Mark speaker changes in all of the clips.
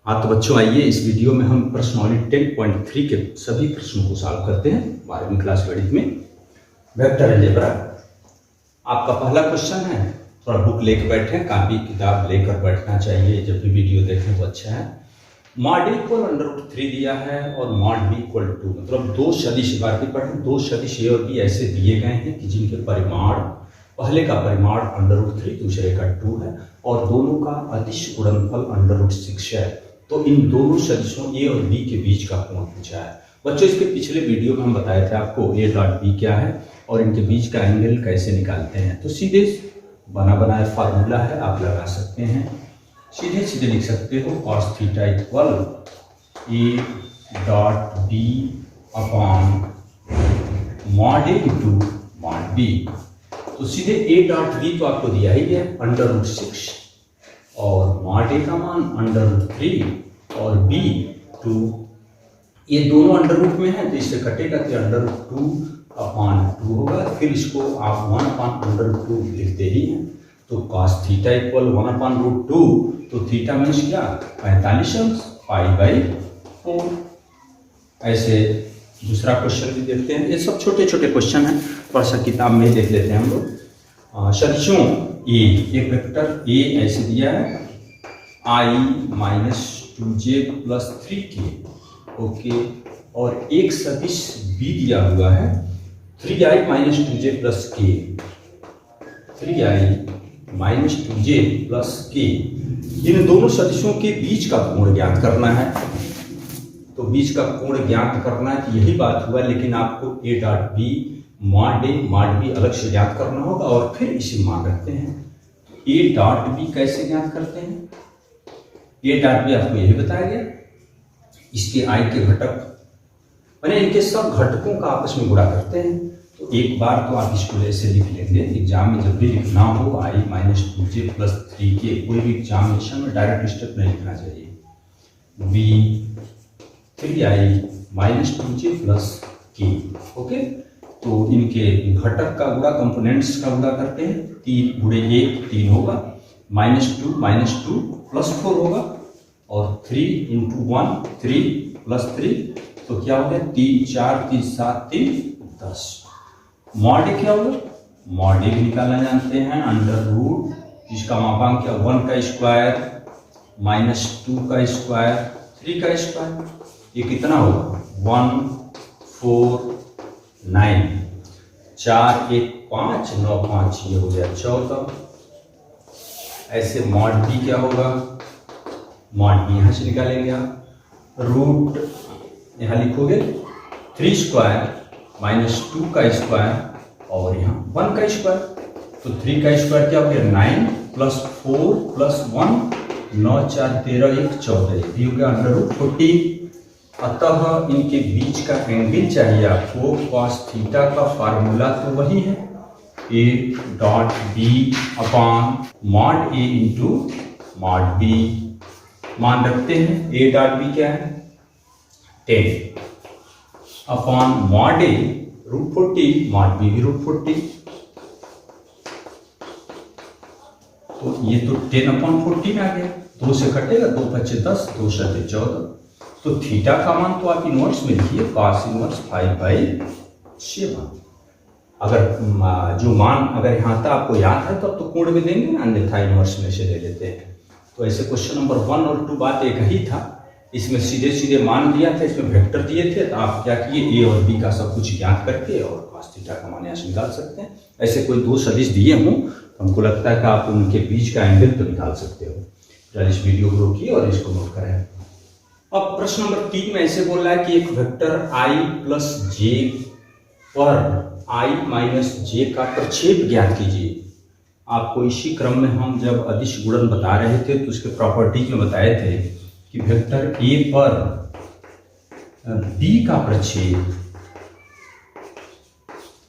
Speaker 1: हाँ तो बच्चों, आइए इस वीडियो में हम प्रश्नावली 10.3 के सभी प्रश्नों को सॉल्व करते हैं 12वीं क्लास गणित में वेक्टर अलजेब्रा। आपका पहला क्वेश्चन है, थोड़ा बुक लेकर बैठें, कापी किताब लेकर बैठना चाहिए, जब भी वीडियो देखें तो अच्छा है। मॉड ए इक्वल √3 दिया है और मॉड बी इक्वल 2, मतलब दो सदिश, बार भी पढ़ें, दो सदिश ए और बी ऐसे दिए गए हैं कि जिनके परिमाण, पहले का परिमाण √3 दूसरे का 2 है और दोनों का अदिश गुणनफल √6 है। तो इन दोनों सदिशों ए और बी के बीच का कोण पूछा है। बच्चों, इसके पिछले वीडियो में हम बताए थे आपको ए डॉट बी क्या है और इनके बीच का एंगल कैसे निकालते हैं। तो सीधे बना बनाया फार्मूला है, आप लगा सकते हैं, सीधे सीधे लिख सकते हो cos theta equal A dot B upon mod A into mod B. तो सीधे ए डॉट बी तो आपको दिया ही है √6 और मॉड ए का मान √3 और बी 2, ये दोनों अंडर रूट में है तो इससे कटेगा तो √2/2 होगा। फिर इसको आप 1/√2 लिखते ही हैं। तो cos थीटा इक्वल 1/√2, तो थीटा मीन्स क्या, 45 अंश, π/4। ऐसे दूसरा क्वेश्चन भी देखते हैं, ये सब छोटे छोटे क्वेश्चन हैं, थोड़ा सा किताब में देख लेते हैं हम लोग। सदिशों ए, एक वेक्टर ए ऐसे दिया है i-2j + 3k, ओके, और एक सदिश बी दिया हुआ है 3i-2j + k, 3i-2j + k। इन दोनों सदिशों के बीच का कोण ज्ञात करना है। तो बीच का कोण ज्ञात करना है, तो यही बात हुआ, लेकिन आपको A dot B mod A mod B अलग से ज्ञात करना होगा और फिर इसे मान रखते हैं। तो ए डॉट बी कैसे ज्ञात करते हैं, ए डॉट बी आपको यही बताया गया, इसके आई के घटक मैंने इनके सब घटकों का आपस में गुणा करते हैं। तो एक बार तो आप इसको ऐसे लिख लेंगे, एग्जाम में जब भी लिखना हो i-2j + 3k, कोई भी एग्जामिनेशन में डायरेक्ट स्टेप नहीं लिखना चाहिए। b 3i-2j + k, okay. तो इनके घटक का गुणा, कंपोनेंट्स का गुणा करते हैं, 3 × 1 3 होगा, -2 + 4 होगा और 3 × 1 3 + 3, तो क्या हो गया, 3 4 3 7 3 10। मॉड ए क्या होगा, मॉड ए भी निकालना जानते हैं, √, इसका मापांक क्या, 1 का स्क्वायर -2 का स्क्वायर 3 का स्क्वायर, ये कितना होगा 1 4 9, 4 1 5 9 5, ये हो गया 14। ऐसे मॉड बी क्या होगा, मॉड बी यहाँ से निकालेंगे आप, रूट यहाँ लिखोगे 3 स्क्वायर -2 का स्क्वायर और यहाँ 1 का स्क्वायर, तो 3 का स्क्वायर क्या हो गया 9 + 4 + 1 9 4 13 1 14, ये हो गया √14। अतः इनके बीच का एंगल चाहिए आपको, cos थीटा का फार्मूला तो वही है, A dot B upon mod A into mod B. मान रखते हैं ए डॉट बी क्या है 10 upon mod A √40, mod B भी √40, तो ये तो 10/14 आ गया, 2 से कटेगा, 2 × 5 10, 2 × 14। तो थीटा का मान तो आप इनवर्स में लिखिए, cos इनवर्स 5/7। अगर जो मान अगर यहाँ तक आपको याद है तब तो कोण में देंगे, अन्यथा इनवर्स में से ले लेते हैं। तो ऐसे क्वेश्चन नंबर 1 और 2 बात एक ही था, इसमें सीधे सीधे मान दिया था, इसमें वेक्टर दिए थे, तो आप क्या किए, ए और बी का सब कुछ ज्ञात करके और cos थीटा का मान यहाँ से निकाल सकते हैं। ऐसे कोई दो सदिश दिए हों तो हमको लगता है कि आप उनके बीच का एंगल तो निकाल सकते हो। चलिए इस वीडियो को रोकिए और इसको नोट करें। अब प्रश्न नंबर 3 में ऐसे बोल रहा है कि एक वेक्टर i + j पर i-j का प्रक्षेप ज्ञात कीजिए। आपको इसी क्रम में हम जब अदिश गुणन बता रहे थे तो उसके प्रॉपर्टीज में बताए थे कि वेक्टर a पर b का प्रक्षेप,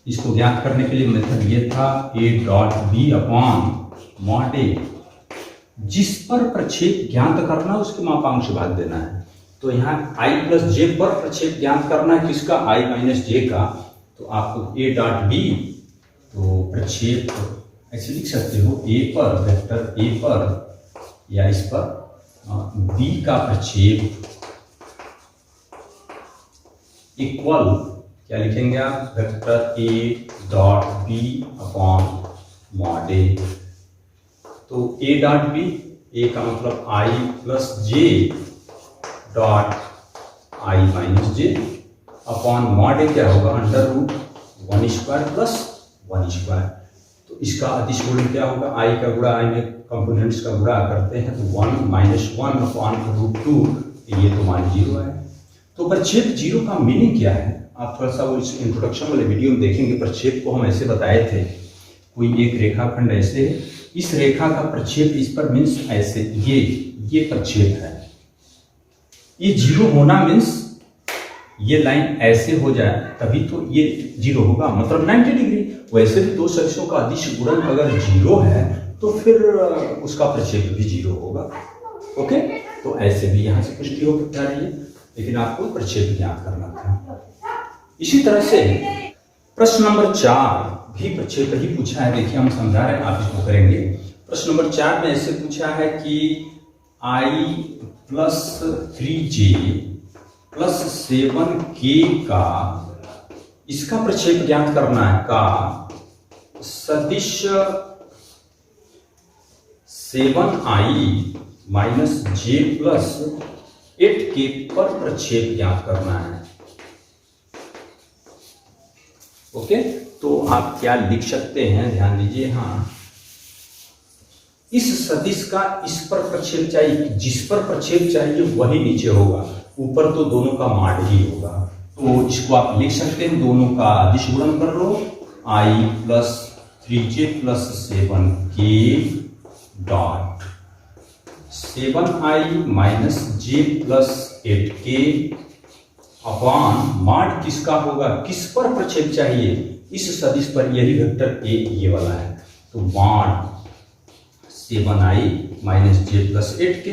Speaker 1: इसको ज्ञात करने के लिए मेथड ये था a dot B upon mod A, जिस पर प्रक्षेप ज्ञात करना उसके मापांक से भाग देना है। तो यहाँ i + j पर प्रक्षेप ज्ञात करना है, किसका, i - j का, तो आपको a डॉट बी, तो प्रक्षेप ऐसे लिख सकते हो, a पर, वेक्टर a पर या इस पर बी का प्रक्षेप इक्वल क्या लिखेंगे आप, vector A dot B upon mod A. तो ए डॉट बी, ए का मतलब I plus J dot I minus J upon mod A क्या होगा, under root 1 square plus 1 square. तो इसका अदिश गुणन क्या होगा, आई का गुणा आई में कंपोनेंट्स का गुणा करते हैं तो 1 माइनस 1 अपॉन रूट 2, ये तो मान 0 है। तो प्रक्षेप 0 का मीनिंग क्या है, आप थोड़ा सा वो इस इंट्रोडक्शन वाले वीडियो में देखेंगे। प्रक्षेप को हम ऐसे बताए थे, कोई एक रेखाखंड ऐसे है, इस रेखा का प्रक्षेप इस पर मीन्स ऐसे, ये प्रक्षेप है। ये 0 होना मीन्स ये लाइन ऐसे हो जाए तभी तो ये 0 होगा, मतलब 90 डिग्री। वैसे भी दो सदिशों का अदिश गुणन अगर 0 है तो फिर उसका प्रक्षेप भी 0 होगा। ओके, तो ऐसे भी यहाँ से पुष्टि हो जा रही है, लेकिन आपको प्रक्षेप ज्ञात करना था। इसी तरह से प्रश्न नंबर 4 भी प्रक्षेप ही पूछा है। देखिए हम समझा रहे हैं, आप इसको करेंगे। प्रश्न नंबर 4 में ऐसे पूछा है कि i plus 3j plus 7k का, इसका प्रक्षेप ज्ञात करना है, का सदिश 7i minus j plus 8k पर प्रक्षेप ज्ञात करना है। ओके, तो आप क्या लिख सकते हैं, ध्यान दीजिए। हाँ, इस सदिश का इस पर प्रक्षेप चाहिए, जिस पर प्रक्षेप चाहिए वही नीचे होगा, ऊपर तो दोनों का माड ही होगा। तो इसको आप लिख सकते हैं, दोनों का अदिश गुणन कर लो, i plus 3j plus 7k dot 7i minus j plus 8k upon माड किसका होगा, किस पर प्रक्षेप चाहिए, इस सदिश पर, यही वेक्टर ए ये वाला है। तो माड 7i minus j plus 8k,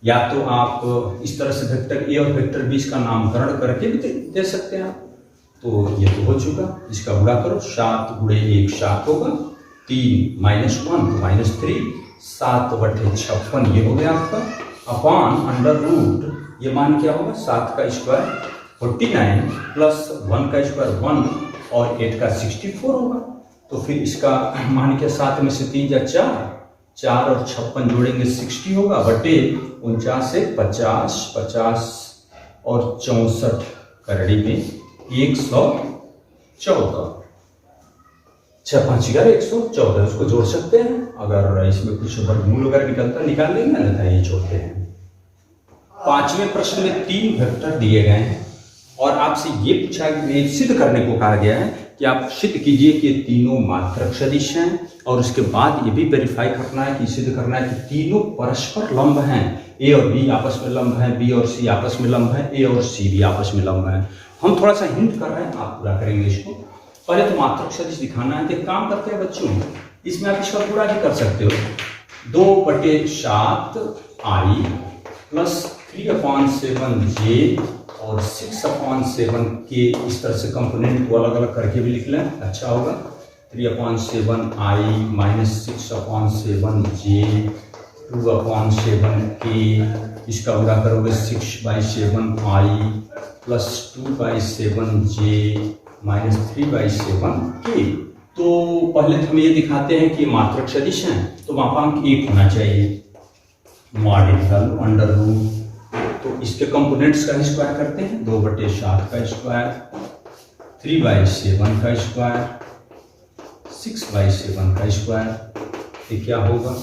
Speaker 1: या तो आप इस तरह से वेक्टर ए और वेक्टर बी का नामकरण करके भी दे सकते हैं आप। तो ये तो हो चुका, इसका गुणा करो, 7 गुणे 1 7 होगा, 3 माइनस 1 तो माइनस 3, 7/56 ये हो गया आपका, अपॉन अंडर रूट, ये मान क्या होगा, 7 का स्क्वायर 49 प्लस 1 का स्क्वायर 1 और 8 का 64 होगा। तो फिर इसका मान क्या, 7 में से 3 जा 4 और 56 जोड़ेंगे 60 होगा, बटे 49 से 50, 50 और 64 करड़ी में 114, 6 5 114, उसको जोड़ सकते हैं। अगर इसमें कुछ वर्गमूल वगैरह निकलता निकाल लेंगे, अन्यथा ये जोड़ते हैं। 5वें प्रश्न में 3 वेक्टर दिए गए हैं और आपसे ये पूछा, ये सिद्ध करने को कहा गया है कि आप सिद्ध कीजिए कि तीनों मात्रक सदिश हैं, और उसके बाद ये भी वेरीफाई करना है कि सिद्ध करना है कि तीनों परस्पर लंब हैं। ए और बी आपस में लंब है, बी और सी आपस में लंब है, ए और सी भी आपस में लंब है। हम थोड़ा सा हिंट कर रहे हैं, आप पूरा करेंगे इसको। पहले तो मात्रक सदिश दिखाना है। तो काम करते हैं बच्चों, इसमें आप इसका पूरा भी कर सकते हो, 2/7i प्लस 3/7j और 6/7k, इस तरह से कंपोनेंट को अलग अलग करके भी लिख लें, अच्छा होगा। 3/7i माइनस 6/7j 2/7k, इसका गुणा करोगे 6/7i plus 2/7j minus 3/7k। तो पहले हम ये दिखाते हैं कि मात्रक सदिश हैं, तो मापांक 1 होना चाहिए, मॉडिफल अंडर रूट। तो इसके कंपोनेंट्स का स्क्वायर करते हैं, 2/7 का स्क्वायर, 3/7 का स्क्वायर, 6/7 का स्क्वायर, ये क्या होगा,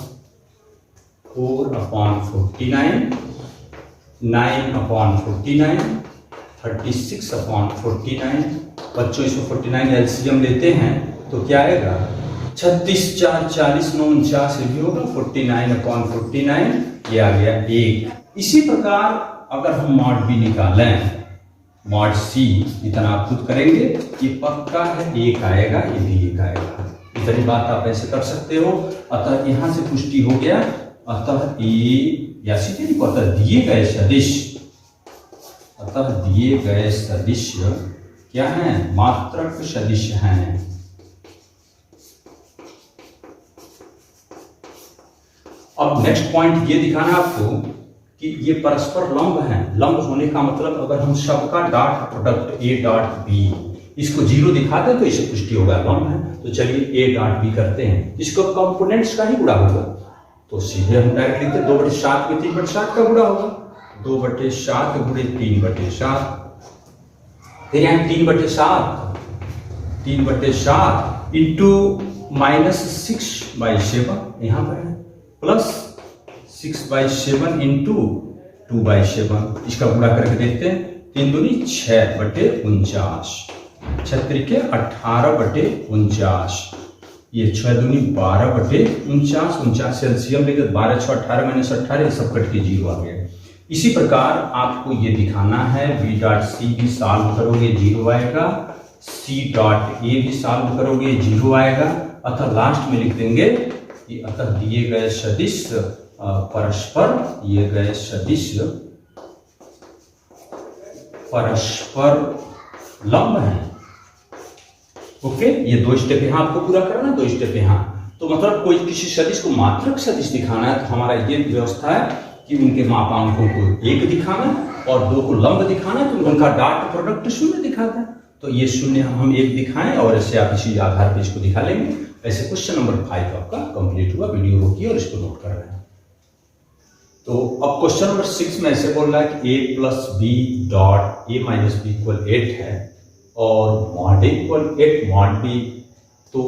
Speaker 1: 4/49, 9/49, 36/49। बच्चों इसको 49 एलसीएम लेते हैं तो क्या आएगा, 36 4 40 9 49 भी होगा, 49/49 ये आ गया 1। इसी प्रकार अगर हम मॉड बी निकालें, मॉड सी, इतना आप खुद करेंगे, ये पक्का है 1 आएगा, ये भी 1 आएगा। इतनी बात आप ऐसे कर सकते हो। अतः यहाँ से पुष्टि हो गया, अतः ये या सीधे नहीं पता, दिए गए सदिश, अतः दिए गए सदिश क्या है, मात्रक सदिश हैं। अब नेक्स्ट पॉइंट ये दिखाना आपको कि ये परस्पर लंब हैं। लंब होने का मतलब अगर हम सबका dot product A dot B इसको 0 दिखाते हैं तो इसे पुष्टि होगा लंब है। तो चलिए ए डॉट बी करते हैं, इसको कंपोनेंट्स का ही गुणा होगा तो सीधे हम डायरेक्ट लिखते हैं 2/7 में 3/7 का गुणा होगा, 2/7 गुणे 3/7। फिर यहाँ 3/7 इंटू -6/7 यहाँ पर है, प्लस 6/7 इंटू 2/7। इसका गुणा करके देखते हैं, 3 दूनी 6/49, 6 18/49, ये 6 दूनी 12/49, 49 एलसीएम लेकर 12 6 18 -18 सब कट के 0 आ गया। इसी प्रकार आपको ये दिखाना है बी डॉट सी भी सॉल्व करोगे 0 आएगा, सी डॉट ए भी सॉल्व करोगे 0 आएगा। अतः लास्ट में लिख देंगे कि अतः दिए गए सदिश परस्पर लंब हैं। ओके, ये 2 स्टेप यहाँ आपको पूरा करना, 2 स्टेप यहाँ। तो मतलब कोई किसी सदिश को मात्रक सदिश दिखाना है तो हमारा ये व्यवस्था है कि उनके मापांकों को 1 दिखाना और 2 को लंब दिखाना है तो उनका डॉट प्रोडक्ट 0 दिखाता है। तो ये 0 हम 1 दिखाएं और ऐसे आप इसी आधार पर इसको दिखा लेंगे। ऐसे क्वेश्चन नंबर 5 आपका कंप्लीट हुआ। वीडियो रोकिए और इसको नोट कर रहे हैं। तो अब क्वेश्चन नंबर 6 में ऐसे बोल रहा है कि a plus B dot a minus B equal 8 है और mod a equal 8 mod b। तो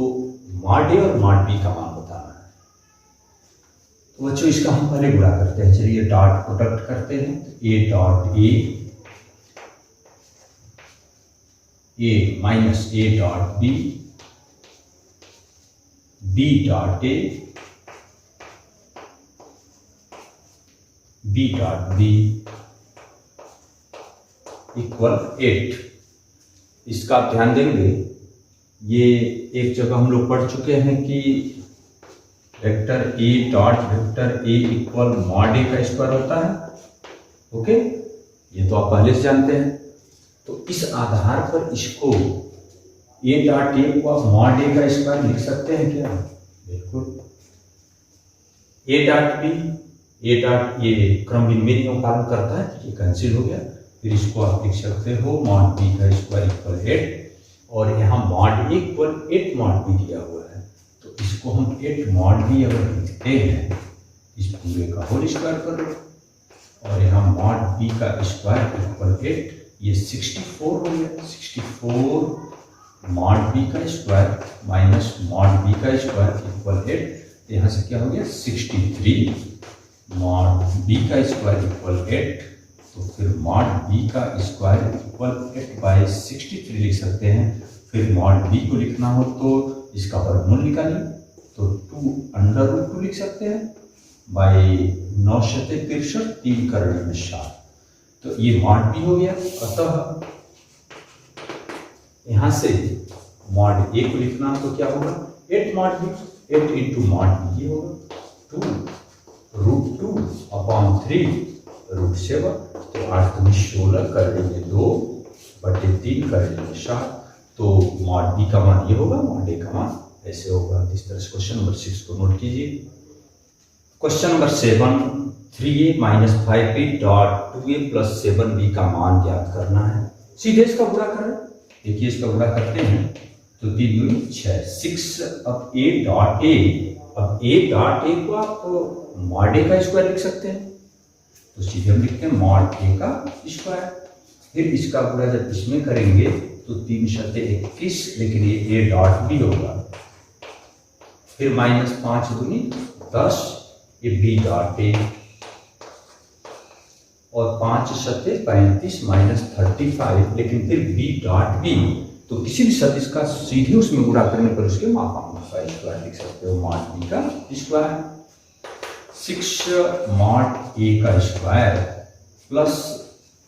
Speaker 1: मॉड a और मॉड b का मान बताना है। तो बच्चों इसका हम पहले गुणा करते हैं। चलिए डॉट प्रोडक्ट करते हैं। a dot a minus a dot b, b dot a, b dot b equal 8। इसका आप ध्यान देंगे, ये एक जगह हम लोग पढ़ चुके हैं कि vector a dot vector a equal mod a का स्क्वायर होता है। ओके, ये तो आप पहले से जानते हैं। तो इस आधार पर इसको a डॉट a को आप मॉड a का स्क्वायर लिख सकते हैं क्या? बिल्कुल। a dot b, a dot ये क्रम विनिमय का पालन करता है तो ये कैंसिल हो गया। फिर इसको आप लिख सकते हो मॉड b का स्क्वायर इक्वल 8 और यहाँ mod a equal 8 mod b दिया हुआ है तो इसको हम 8 मॉड b अगर लिखते हैं इस पूरे का होल स्क्वायर कर लो और यहाँ मॉड b का स्क्वायर इक्वल 8, ये 64 हो गया। 64 मॉड b का स्क्वायर माइनस मॉड b का स्क्वायर इक्वल 8, तो यहाँ से क्या हो गया 63 मॉड b का स्क्वायर इक्वल 8। तो फिर मॉड b का स्क्वायर इक्वल 8/63 लिख सकते हैं। फिर मॉड b को लिखना हो तो इसका वर्गमूल निकालिए तो 2√2 लिख सकते हैं बाई 963, 3 करने में 7। तो ये मॉड b हो गया। अतः यहाँ से मॉड a को लिखना तो क्या होगा 8 mod b, 8 into mod b ये होगा 2√2/3 तो 8 दूनी 16 कर लेंगे 2/3 कर लेंगे 7। तो मॉड b का मान ये होगा, मॉड a का मान ऐसे होगा। इस तरह से क्वेश्चन नंबर 6 को नोट कीजिए। Question number 7, 3a minus 5b dot 2a plus 7b का मान ज्ञात करना है। सीधे इसका गुणा करें। देखिए इसका गुणा करते हैं तो 3 दूनी 6। अब a डॉट a, अब a डॉट a को आप मॉड a का स्क्वायर लिख सकते हैं तो सीधे हम लिखते हैं मॉड a का स्क्वायर। फिर इसका गुणा जब इसमें करेंगे तो 3 शते 21, लेकिन ये a डॉट b होगा। फिर माइनस 5 दूनी 10, ये b डॉट a और 5 शते 35 माइनस 35, लेकिन फिर b डॉट b। तो किसी भी सदिश का सीधे उसमें गुणा करने पर उसके मापांक का स्क्वायर लिख सकते हो मॉड b का स्क्वायर। 6 मॉड a का स्क्वायर प्लस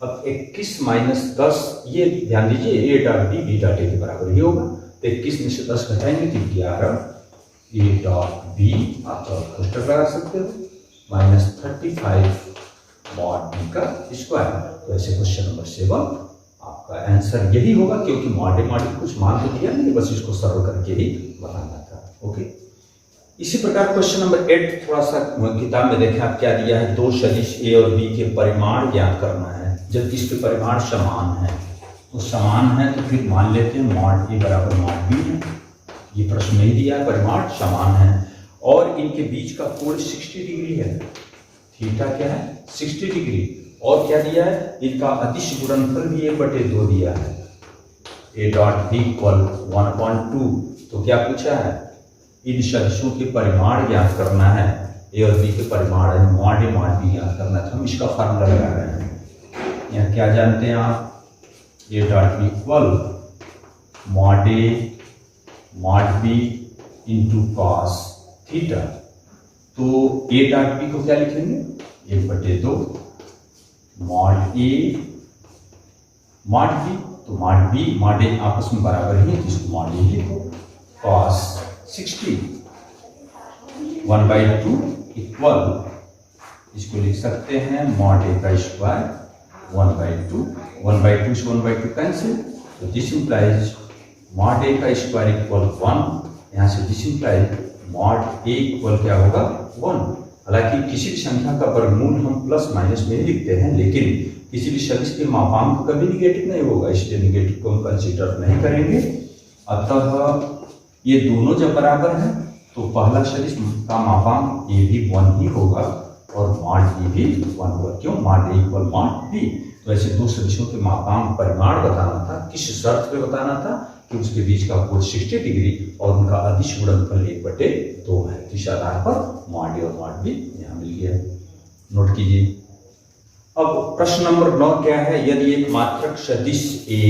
Speaker 1: अब 21 माइनस 10, ये ध्यान दीजिए a dot b b dot a के बराबर ही होगा। तो 21 में से 10 घटाएंगे तो 11 a डॉट b आप कोष्टक लगा सकते हो माइनस 35 मॉड b का स्क्वायर। तो ऐसे क्वेश्चन नंबर 7 आपका आंसर यही होगा, क्योंकि मॉड कुछ मान तो दिया नहीं, बस इसको सरल करके ही बनाना था। ओके। इसी प्रकार क्वेश्चन नंबर 8 थोड़ा सा किताब में देखें आप क्या दिया है, दो सदिश ए और बी के परिमाण ज्ञात करना है, जबकि इसके परिमाण समान है। तो समान है तो फिर मान लेते हैं मॉड ए बराबर मॉड बी है। ये प्रश्न नहीं दिया है, परिमाण समान है और इनके बीच का कोण 60 डिग्री है। थीटा क्या है 60 डिग्री। और क्या दिया है, इनका अदिश गुणनफल भी 1/2 दिया है, ए डॉट बी इक्वल 1/2। तो क्या पूछा है, इन सदिशों के परिमाण ज्ञात करना है, ए और बी के परिमाण है, मॉड ए मॉड बी ज्ञात करना है। तो हम इसका फार्मूला लगा रहे हैं। यहाँ क्या जानते हैं आप, A dot B equal mod A mod B into cos theta. तो ए डॉट बी को क्या लिखेंगे 1/2 मॉड ए मॉड बी। तो मॉड बी मॉड ए आपस में बराबर ही है, जिसको मॉड ए लिखो, कॉस 60 1/2 इक्वल, इसको लिख सकते हैं मॉड ए का स्क्वायर 1/2। 1/2 से 1/2 कैंसिल, तो दिस इंप्लाइज मॉड ए का स्क्वायर इक्वल 1। यहाँ से this implies mod A equal क्या होगा 1। हालांकि किसी भी संख्या का वर्गमूल हम प्लस माइनस में ही लिखते हैं, लेकिन किसी भी सदिश के मापांक कभी निगेटिव नहीं होगा, इसलिए निगेटिव को हम कंसीडर नहीं करेंगे। अतः ये दोनों जब बराबर हैं तो पहला सदिश का मापांक ए भी 1 ही होगा और मॉड बी भी 1 होगा। क्यों, मॉड ए इक्वल मॉड बी। तो ऐसे दो सदिशों के मापांक परिमाण बताना था, किस शर्त पे बताना था कि उसके बीच का कोण 60 डिग्री और उनका अदिश गुणनफल 1/2 है। तो इस आधार पर मॉड ए और मॉड बी यहाँ मिल गया, नोट कीजिए। अब प्रश्न नंबर 9 क्या है, यदि एक मात्रक सदिश ए,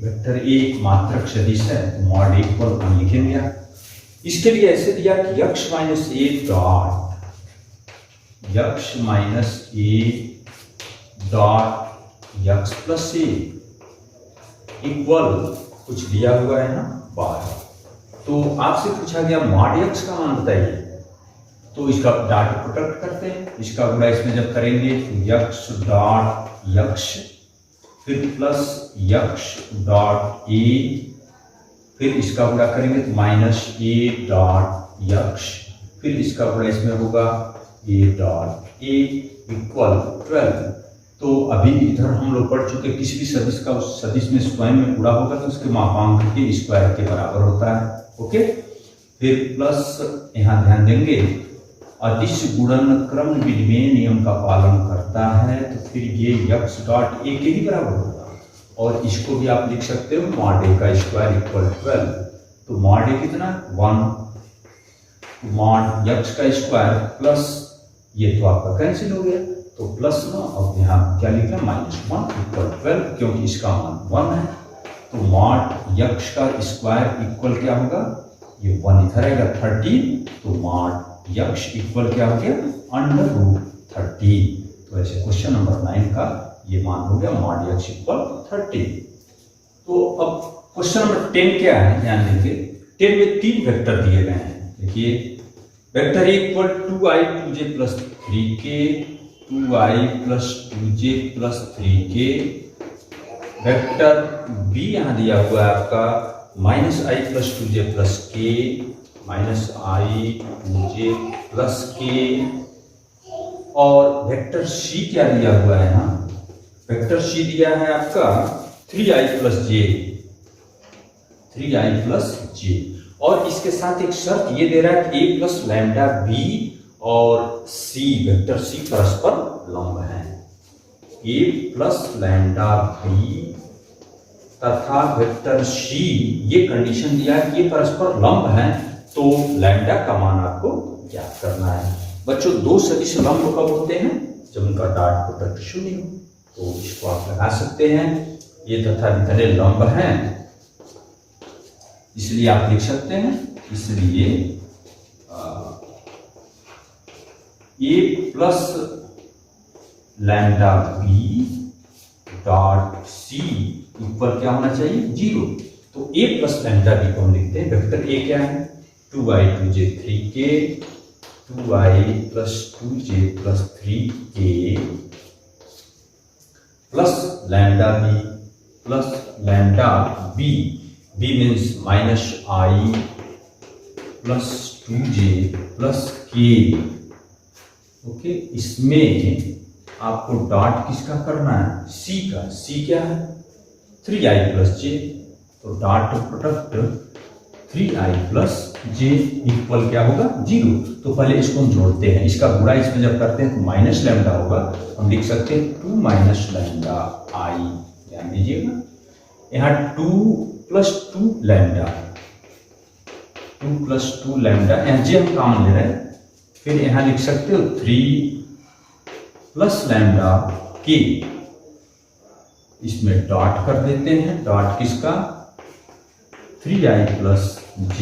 Speaker 1: वेक्टर ए एक मात्रक सदिश है तो मॉड ए इक्वल 1 लिखेंगे। इसके लिए ऐसे दिया कि यक्ष माइनस ए डॉट यक्स प्लस ए इक्वल कुछ दिया हुआ है ना 12। तो आपसे पूछा गया मॉड यक्स का मान बताइए, तो इसका डॉट प्रोडक्ट करते हैं, इसका गुणा इसमें जब करेंगे तो यक्ष डॉट यक्ष, फिर प्लस यक्ष डॉट ए, फिर इसका गुणा करेंगे तो माइनस ए डॉट यक्ष, फिर इसका गुणा इसमें होगा ए डॉट ए इक्वल 12। तो अभी इधर हम लोग पढ़ चुके, किसी भी सदिश का उस सदिश में स्वयं में गुणा होगा तो उसके मापांक के स्क्वायर के बराबर होता है। ओके, फिर प्लस यहाँ ध्यान देंगे अदिश गुणन क्रम विनिमय नियम का पालन करता है, तो फिर ये यक्ष डॉट ए के ही बराबर होगा। और इसको भी आप लिख सकते हो मॉड ए का स्क्वायर इक्वल 12। तो मॉड ए कितना 1, मॉड यक्ष का स्क्वायर प्लस ये तो आपका कैंसिल हो गया, तो प्लस ना, अब यहाँ क्या लिखना -1 इक्वल 12, क्योंकि इसका मान 1 है। तो मॉड यक्ष का स्क्वायर इक्वल क्या होगा, ये 1 इधर आएगा 13, तो मॉड यक्ष इक्वल क्या हो गया √13। तो ऐसे क्वेश्चन नंबर 9 का ये मान हो गया मॉड यक्ष इक्वल 13। तो अब क्वेश्चन नंबर 10 क्या है, ध्यान देंगे। 10 में 3 वेक्टर दिए गए हैं। देखिए vector A equal 2i 2j plus 3k, 2i plus 2j plus 3k। Vector B यहाँ दिया हुआ है आपका -i plus 2j plus k, -i 2j plus k। और वेक्टर सी क्या दिया हुआ है ना, वेक्टर सी दिया है आपका 3i plus j, 3i plus j। और इसके साथ एक शर्त ये दे रहा है कि a प्लस लैम्डा बी और सी, वेक्टर सी परस्पर लंब है। a प्लस लैम्डा बी तथा वेक्टर सी, ये कंडीशन दिया है कि ये परस्पर लंब है, तो लैम्डा का मान आपको ज्ञात करना है। बच्चों दो सदिश लंब कब होते हैं, जब उनका डॉट प्रोडक्ट 0 हो। तो इसको आप लगा सकते हैं, ये तथा इतने लंब हैं, इसलिए आप लिख सकते हैं, इसलिए A plus lambda B dot C equal क्या होना चाहिए 0। तो ए प्लस लैम्डा बी को हम लिखते हैं, वेक्टर ए क्या है 2i 2j 3k, 2i plus 2j plus 3k plus lambda B, B means -i plus 2j plus k। Okay, इसमें आपको डॉट किसका करना है, c का। c क्या है, 3i प्लस j, तो dot product 3i plus j equal क्या होगा, 0। तो पहले इसको हम जोड़ते हैं, इसका गुणा इसमें जब करते हैं तो माइनस लैम्डा होगा, हम लिख सकते हैं 2 माइनस लैम्डा i। ध्यान दीजिएगा, यहाँ 2 प्लस 2 लैम्डा, 2 प्लस 2 लैम्डा, यहाँ j हम कॉमन ले रहे हैं, फिर यहाँ लिख सकते हो 3 प्लस लैम्डा k, इसमें डॉट कर देते हैं, डॉट किसका, 3i प्लस j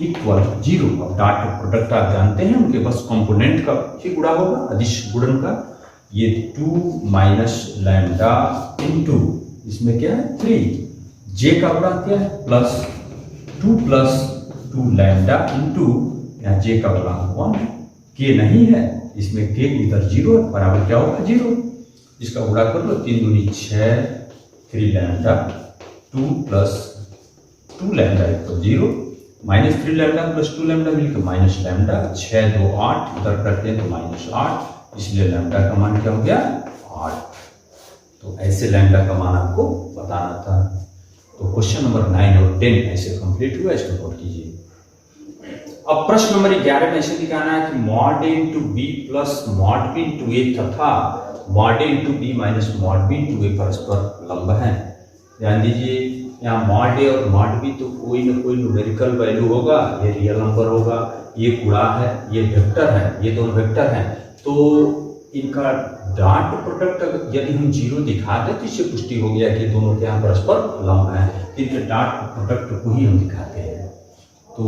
Speaker 1: इक्वल 0। अब डॉट प्रोडक्ट आप जानते हैं, उनके पास कंपोनेंट का ही गुणा होगा, अदिश गुणन का। ये 2 माइनस लैम्डा इंटू इसमें क्या है 3, j का गुणा क्या है प्लस 2 प्लस 2 लैम्डा इंटू यहाँ j का गुणा 1, k नहीं है इसमें, k इधर 0 है, बराबर क्या होगा 0। इसका गुणा कर लो, 3 दूनी 6, 3 lambda 2 plus 2 lambda equal 0, minus 3 lambda plus 2 lambda मिलकर माइनस लैम्डा, 6 2 8, उधर करते हैं तो माइनस 8, इसलिए लैम्डा का मान क्या हो गया 8। तो ऐसे लैम्डा का मान आपको बताना था। तो क्वेश्चन नंबर 9 और 10 ऐसे कंप्लीट हुआ, इसको नोट कीजिए। अब प्रश्न नंबर 11 में ऐसे दिखाना है कि mod A into B plus mod B into A तथा mod A into B minus mod B into A परस्पर लंब है। ध्यान दीजिए, यहाँ मॉड ए और मॉड बी तो कोई ना कोई न्यूमेरिकल वैल्यू होगा, ये रियल नंबर होगा, ये गुणा है, ये वेक्टर है, ये दोनों वेक्टर हैं, तो इनका डॉट प्रोडक्ट यदि हम 0 दिखा दें तो इससे पुष्टि हो गया कि दोनों के यहाँ परस्पर लंब हैं, इनके डॉट प्रोडक्ट को ही हम दिखाते हैं। तो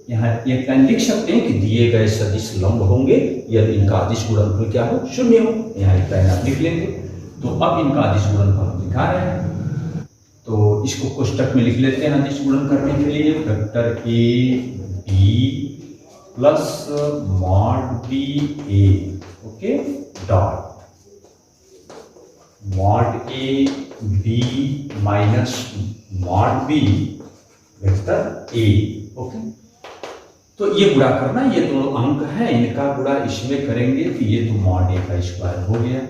Speaker 1: यहाँ एक लाइन लिख सकते हैं कि दिए गए सदिश लंब होंगे यदि इनका अदिश गुणनफल क्या हो, 0 हो। यहाँ एक लाइन आप लिख लेंगे। तो अब इनका अदिश गुणनफल हम दिखा रहे हैं, तो इसको कोष्टक में लिख लेते हैं अदिश गुणन करने के लिए। Vector A B plus mod B A, okay, dot mod A B minus mod B vector A, okay. तो ये गुणा करना, ये दोनों अंक है, इनका गुणा इसमें करेंगे तो ये तो मॉड ए का स्क्वायर हो गया।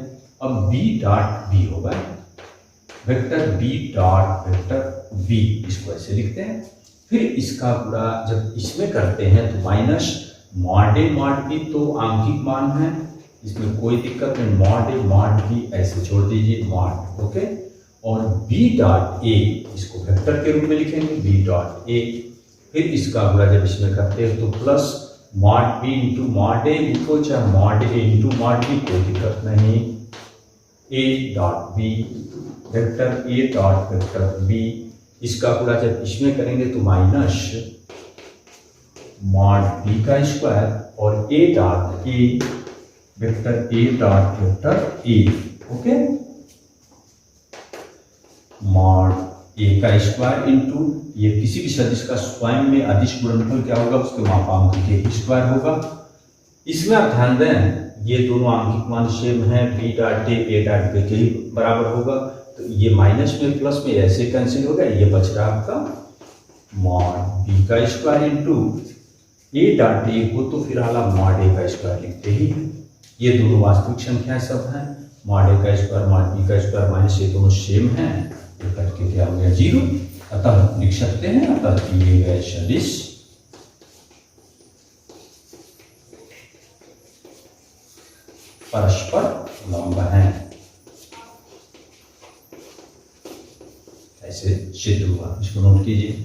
Speaker 1: अब बी डॉट बी होगा, vector B dot vector B, इसको ऐसे लिखते हैं। फिर इसका गुणा जब इसमें करते हैं तो minus mod A mod B तो आंशिक मान है, इसमें कोई दिक्कत नहीं, मॉड ए मॉड बी ऐसे छोड़ दीजिए मॉड, ओके। और बी डॉट ए इसको वेक्टर के रूप में लिखेंगे, बी डॉट ए। फिर इसका गुणा जब इसमें करते हैं तो plus mod B into mod A लिखो, चाहे mod A into mod B, कोई दिक्कत नहीं, A dot B vector A dot vector B. इसका गुणा जब इसमें करेंगे तो माइनस मॉड बी का स्क्वायर और A dot A vector A dot vector A, okay, mod A का स्क्वायर इंटू ये किसी भी सदिश का स्वयं में अदिश गुणनफल क्या होगा, उसके मापांक के स्क्वायर होगा। इसमें आप ध्यान दें ये दोनों आंशिक मान सेम है, B dot A dot B के ही बराबर होगा, तो ये माइनस में प्लस में ऐसे कैंसिल हो गया, ये बच रहा आपका मॉड बी का स्क्वायर इंटू ए डॉट ए को तो फिलहाल आप मॉड ए का स्क्वायर लिखते ही हैं। ये दोनों वास्तविक संख्याएं सब हैं, मॉड ए का स्क्वायर मॉड बी का स्क्वायर माइनस ये दोनों सेम हैं, तो करके क्या हो गया 0। अतः लिख सकते हैं, अतः दिए गए सदिश परस्पर लंब हैं, ऐसे सिद्ध हुआ। इसको नोट कीजिए।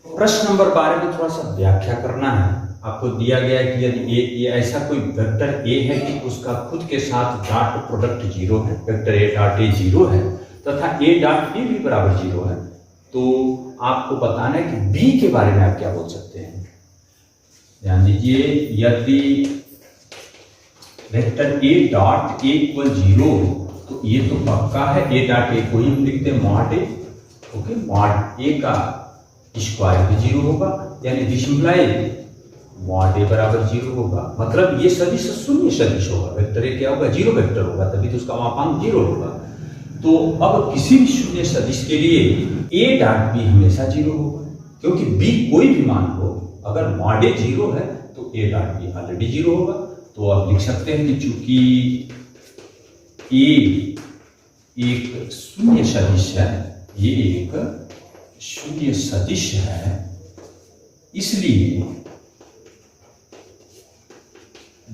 Speaker 1: प्रश्न नंबर 12 में थोड़ा सा व्याख्या करना है। आपको दिया गया है कि यदि ये ऐसा कोई वेक्टर ए है कि उसका खुद के साथ डॉट प्रोडक्ट 0 है, वेक्टर ए डॉट ए 0 है तथा ए डॉट बी भी बराबर 0 है, तो आपको बताना है कि बी के बारे में आप क्या बोल सकते हैं। ध्यान दीजिए, यदि vector A dot A equal 0 तो ये तो पक्का है, ए डॉट ए को ही हम लिखते हैं mod A, okay, mod A का स्क्वायर भी 0 होगा, यानी दिस इंप्लाइज मॉड ए बराबर 0 होगा, मतलब ये सदिश शून्य सदिश होगा, वेक्टर ए क्या होगा 0 वेक्टर होगा, तभी तो उसका मापांक 0 होगा। तो अब किसी भी शून्य सदिश के लिए ए डॉट बी हमेशा 0 होगा, क्योंकि बी कोई भी मान हो, अगर मॉड ए 0 है तो ए डॉट बी ऑलरेडी 0 होगा। तो आप लिख सकते हैं कि चूंकि ए एक शून्य सदिश है, ये एक शून्य सदिश है, इसलिए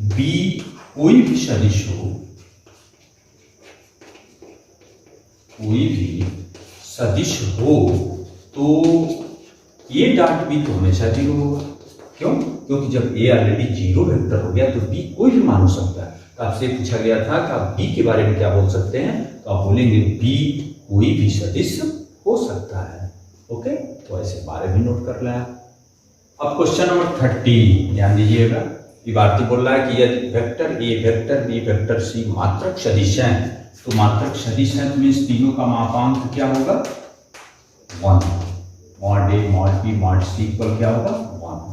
Speaker 1: बी कोई भी सदिश हो, कोई भी सदिश हो तो ए डॉट बी तो हमेशा 0 होगा। क्यों? क्योंकि जब ए ऑलरेडी 0 वेक्टर हो गया तो बी कोई भी मान हो सकता है। तो आपसे पूछा गया था कि आप बी के बारे में क्या बोल सकते हैं, तो आप बोलेंगे बी कोई भी सदिश हो सकता है। ओके, तो ऐसे बारे में नोट कर लें आप। अब क्वेश्चन नंबर 30 ध्यान दीजिएगा। विद्यार्थी बोल रहा है कि यदि vector A, vector B, vector C मात्रक सदिश हैं, तो मात्रक सदिश हैं तो मीन्स तीनों का मापांक क्या होगा 1। Mod A, mod B, mod C equal क्या होगा 1।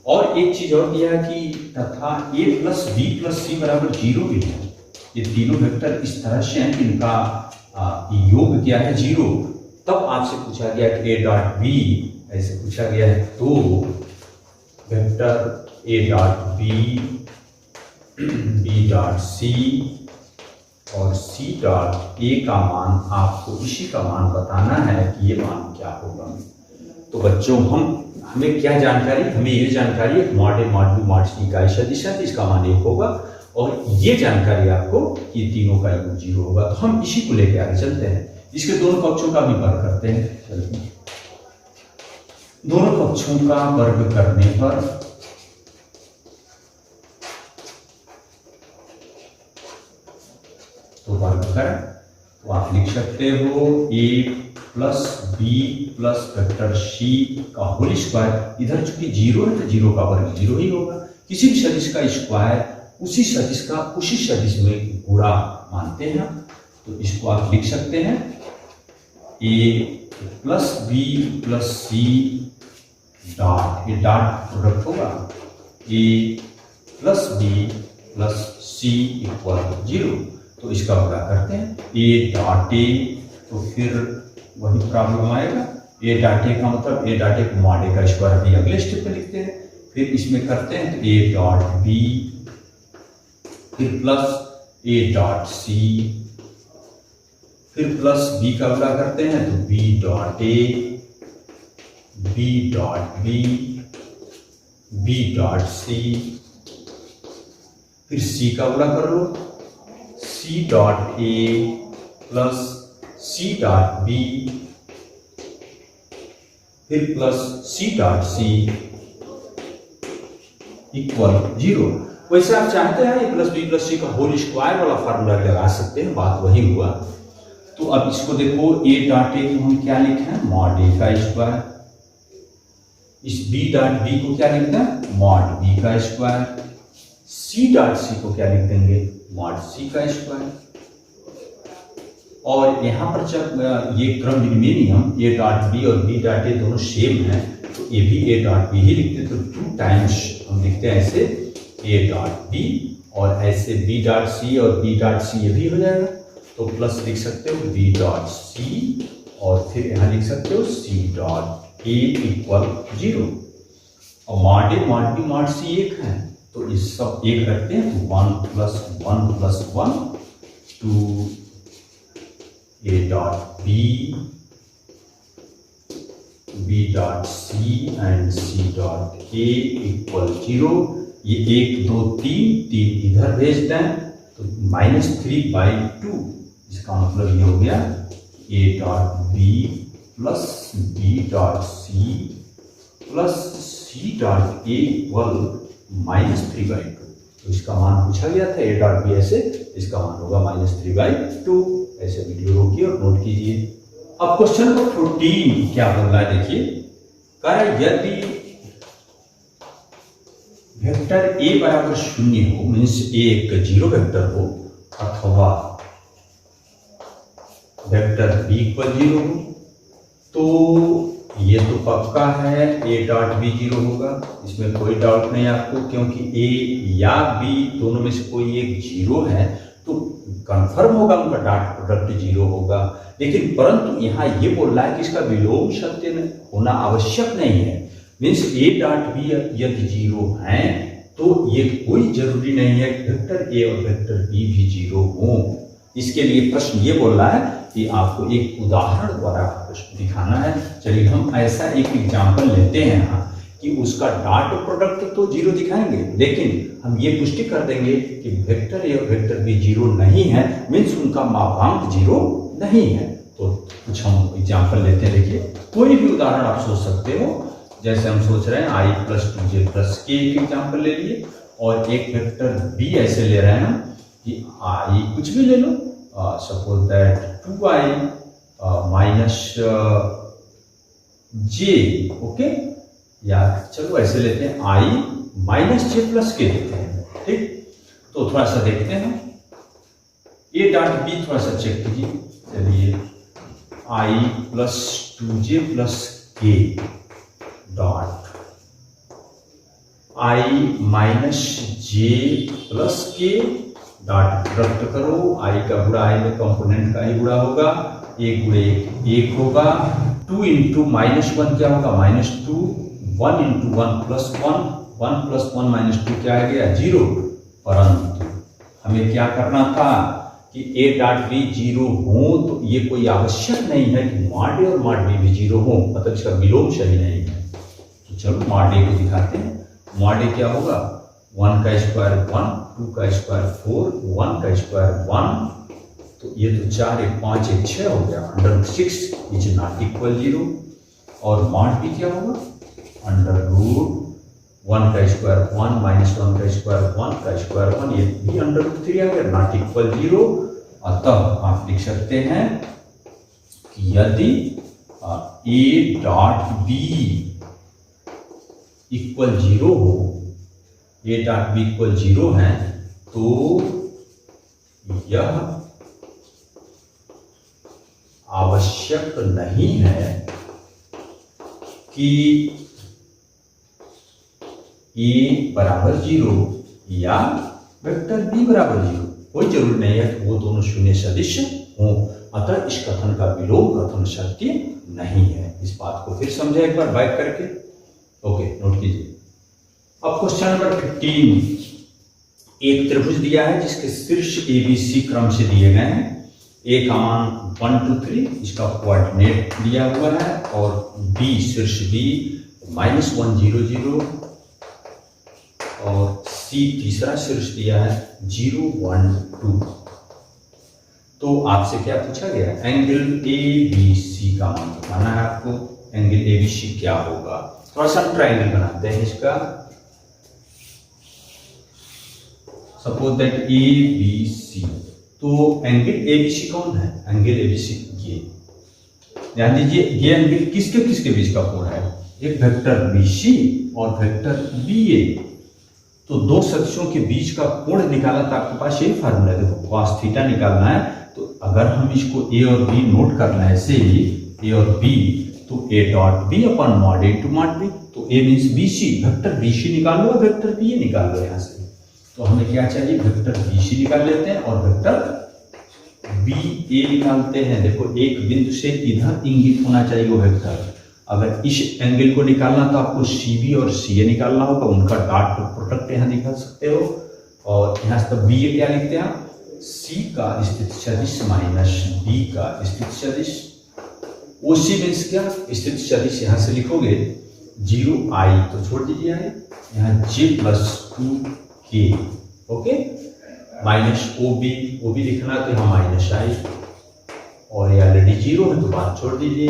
Speaker 1: और एक चीज और दिया है कि तथा ए प्लस बी प्लस सी बराबर 0 भी है। ये तीनों वेक्टर इस तरह से हैं कि इनका योग क्या है 0। तब आपसे पूछा गया कि ए डॉट बी, ऐसे पूछा गया है तो vector A dot B, B dot C और सी डॉट ए का मान, आपको इसी का मान बताना है कि ये मान क्या होगा। तो बच्चों हमें क्या जानकारी, हमें ये जानकारी है mod A, mod B, mod सी का सदिश है तो इसका मान 1 होगा, और ये जानकारी आपको कि तीनों का योग 0 होगा। तो हम इसी को लेकर आगे चलते हैं, इसके दोनों पक्षों का भी वर्ग करते हैं। चलिए, दोनों पक्षों का वर्ग करने पर तो वर्ग करें तो आप लिख सकते हो A plus B plus vector C का होल स्क्वायर। इधर चूंकि 0 है तो 0 का वर्ग 0 ही होगा। किसी भी सदिश का स्क्वायर उसी सदिश का उसी सदिश में गुणा मानते हैं, तो इसको आप लिख सकते हैं A plus B plus C dot, ये डॉट प्रोडक्ट होगा, A plus B plus C equal 0। तो इसका गुणा करते हैं ए डॉट ए, तो फिर वही प्रॉब्लम आएगा। ए डॉट ए का मतलब ए डॉट ए को मॉड ए का स्क्वायर भी अगले स्टेप पे लिखते हैं। फिर इसमें करते हैं तो ए डॉट बी, फिर प्लस ए डॉट सी, फिर प्लस बी का गुणा करते हैं तो B dot A, B dot B, B dot C, फिर सी का गुणा कर लो C dot A plus C dot B, फिर plus C dot C equal 0। वैसे आप चाहते हैं A plus B plus C का होल स्क्वायर वाला फार्मूला लगा सकते हैं, बात वही हुआ। तो अब इसको देखो ए डॉट ए को हम क्या लिखे हैं मॉड ए का स्क्वायर, इस बी डॉट बी को क्या लिखते हैं मॉड बी का स्क्वायर, सी डॉट सी को क्या लिख देंगे मॉड सी का स्क्वायर। और यहां पर जब ये क्रम नियम ए डॉट बी और बी डॉट ए दोनों सेम है तो ये भी ए डॉट बी ही लिखते हैं, तो 2 टाइम्स हम लिखते हैं ऐसे ए डॉट बी, और ऐसे बी डॉट सी और बी डॉट सी ये भी हो जाएगा। तो प्लस लिख सकते हो बी डॉट सी और फिर यहां लिख सकते हो सी डॉट ए इक्वल 0। और mod A, mod B, mod सी एक है तो इस सब एक रखते हैं तो 1 plus 1 plus 1 two A dot B, B dot C and C dot A equal 0। ये 1 2 3 इधर भेज दें तो -3/2, इसका मतलब ये हो गया A dot B plus B dot C plus C dot A equal -3/2। तो इसका मान पूछा गया था ए डॉट बी, ऐसे इसका मान होगा -3/2। ऐसे वीडियो रोकिए और नोट कीजिए। अब क्वेश्चन नंबर 14 क्या बोल रहा है देखिए, कह यदि वेक्टर ए बराबर 0 हो, मीन्स ए एक 0 वेक्टर हो, अथवा वेक्टर बी इक्वल 0 हो, तो ये तो पक्का है ए डॉट बी 0 होगा, इसमें कोई डाउट नहीं आपको, क्योंकि ए या बी दोनों में से कोई एक 0 है तो कंफर्म होगा उनका डॉट प्रोडक्ट 0 होगा। लेकिन परंतु यहाँ ये बोल रहा है कि इसका विलोम सत्य होना आवश्यक नहीं है। मीन्स ए डॉट बी यदि जीरो है तो ये कोई जरूरी नहीं है कि वेक्टर ए और वेक्टर बी भी जीरो हो। इसके लिए प्रश्न ये बोल रहा है कि आपको एक उदाहरण द्वारा दिखाना है। चलिए हम ऐसा एक एग्जाम्पल लेते हैं यहाँ कि उसका डॉट प्रोडक्ट तो जीरो दिखाएंगे, लेकिन हम ये पुष्टि कर देंगे कि वेक्टर ए और वेक्टर बी जीरो नहीं है, मीन्स उनका मापांक जीरो नहीं है। तो कुछ हम एग्जाम्पल लेते हैं। देखिए कोई भी उदाहरण आप सोच सकते हो, जैसे हम सोच रहे हैं आई प्लस टू जे प्लस के एक एग्जाम्पल ले लिए, और एक वेक्टर बी ऐसे ले रहे हैं हम कि आई कुछ भी ले लो, suppose that 2i minus J, okay, या चलो ऐसे लेते हैं आई माइनस जे प्लस के लेते हैं। ठीक, तो थोड़ा सा देखते हैं ए डॉट बी, थोड़ा सा चेक कीजिए। चलिए आई प्लस टू जे प्लस के dot I minus J plus के डॉट प्रोडक्ट करो। आई का गुणा आई में कंपोनेंट का ही गुणा होगा, एक गुणे एक होगा, 2 इंटू माइनस वन क्या होगा minus two, 1 into one plus one, 1 plus one minus two क्या आ गया जीरो। परंतु हमें क्या करना था कि ए डॉट बी जीरो हो, तो ये कोई आवश्यक नहीं है कि मॉड ए और मॉड बी भी जीरो हो, मतलब इसका विलोम सही नहीं है। तो चलो मॉड ए को दिखाते हैं। मॉड ए क्या होगा, 1 का स्क्वायर 1, 2 का स्क्वायर 4, 1 का स्क्वायर 1, तो ये तो 4 1 5 1 6 हो गया, अंडर 6 इज नॉट इक्वल 0। और मॉड बी क्या होगा, अंडर रूट 1 का स्क्वायर 1 माइनस 1 का स्क्वायर 1 का स्क्वायर 1, ये भी अंडर रूट 3 आ गया, नॉट इक्वल 0। अतः आप लिख सकते हैं कि यदि ए डॉट बी इक्वल 0 हो, ए डॉट बी इक्वल 0 है, तो यह आवश्यक नहीं है कि ए बराबर 0 या वेक्टर बी बराबर 0, कोई जरूरी नहीं है कि वो दोनों शून्य सदिश हों। अतः इस कथन का विलोम कथन सत्य नहीं है। इस बात को फिर समझे एक बार बैक करके, ओके, नोट कीजिए। अब क्वेश्चन नंबर 15, एक त्रिभुज दिया है जिसके शीर्ष ABC क्रम से दिए गए हैं। ए का मान 1 2 3, इसका कोऑर्डिनेट दिया हुआ है, और बी शीर्ष बी -1 0 0, और सी तीसरा शीर्ष दिया है 0 1 2। तो आपसे क्या पूछा गया, एंगल ABC का मान बताना है आपको। एंगल ABC क्या होगा, थोड़ा सा ट्रायंगल बनाते हैं इसका। सपोज दैट ABC, तो एंगल ABC कौन है, एंगल ABC ये, ध्यान दीजिए, ये एंगल किसके किसके बीच का कोण है, एक वेक्टर BC और वेक्टर BA। तो दो सदिशों के बीच का कोण निकाला तो आपके पास यही फार्मूला है, देखो cos थीटा निकालना है। तो अगर हम इसको ए और बी नोट करना है ऐसे ही, ए और बी, तो A dot B upon mod A two mod B, तो A means BC, vector BC निकाल लो, वेक्टर BA निकाल लो यहाँ से। तो हमें क्या चाहिए, वेक्टर BC निकाल लेते हैं और वेक्टर BA निकालते हैं। देखो एक बिंदु से इधर इंगित होना चाहिए वो वेक्टर। अगर इस एंगल को निकालना तो आपको CB और CA निकालना होगा, उनका डॉट प्रोडक्ट यहाँ निकाल सकते हो। और यहाँ से तो BA क्या लिखते हैं आप, C का स्थित सदिश माइनस B का स्थित सदिश। OC मीन्स क्या, स्थित सदिश यहाँ से लिखोगे 0i, तो छोड़ दीजिए आई, यहाँ J plus 2k, okay, minus OB लिखना तो यहाँ माइनस आई, और ये ऑलरेडी 0 है तो बात छोड़ दीजिए।